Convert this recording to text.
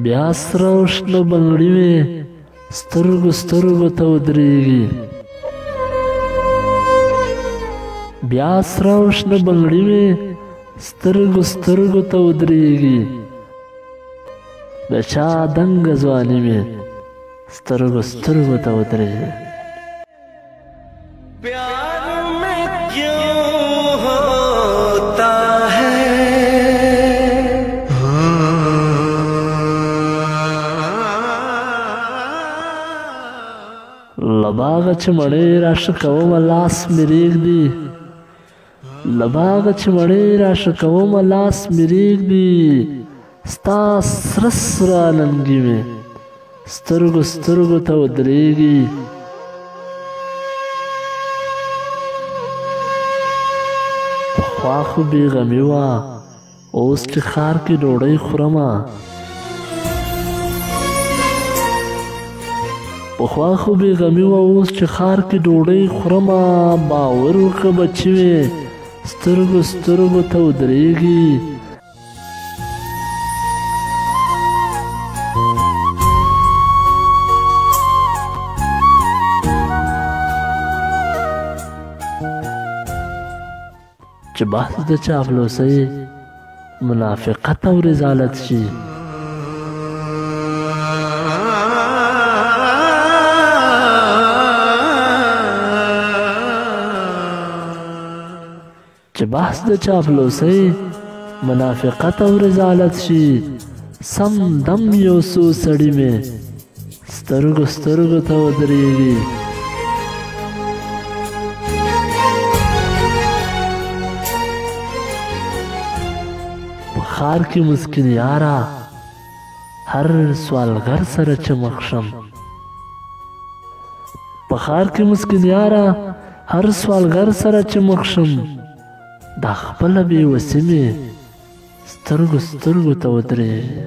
بیا سره او شنه بنګړي وې سترګو سترګو ته ودرېږي بیا سره او شنه بنګړي وې سترګو سترګو ته ودرېږي د چا دنګه ځواني مې سترګو سترګو ته ودرېږي प्यार में क्यों होता है لباغه چې مړې راشه کومه لاس مې رېږدي لباغه چې مړې راشه کومه لاس مې رېږدي ستا سره سره ننګي مې سترګو سترګو ته ودرېږي پخوا خو بېغمي وه اوس چې ښار کې ډوډۍ خورمه پخوا خو بېغمي وه اوس چې ښار کې ډوډۍ خورمه باور وکړه بچي وې سترګو سترګو ته ودرېږي چې بحث د چاپلوسۍ منافقت او رضالت شي چې بحث د چاپلوسۍ منافقت او رضالت شي سم دم یو څو سړي مې سترګو سترګو ته ودرېږي په ښار کې مسکین یاره هر سوالګر سره چمک شم په ښار کې مسکین یاره هر سوالګر سره چمک شم دا خپله بېوسي مې سترګو سترګو ته ودرېږي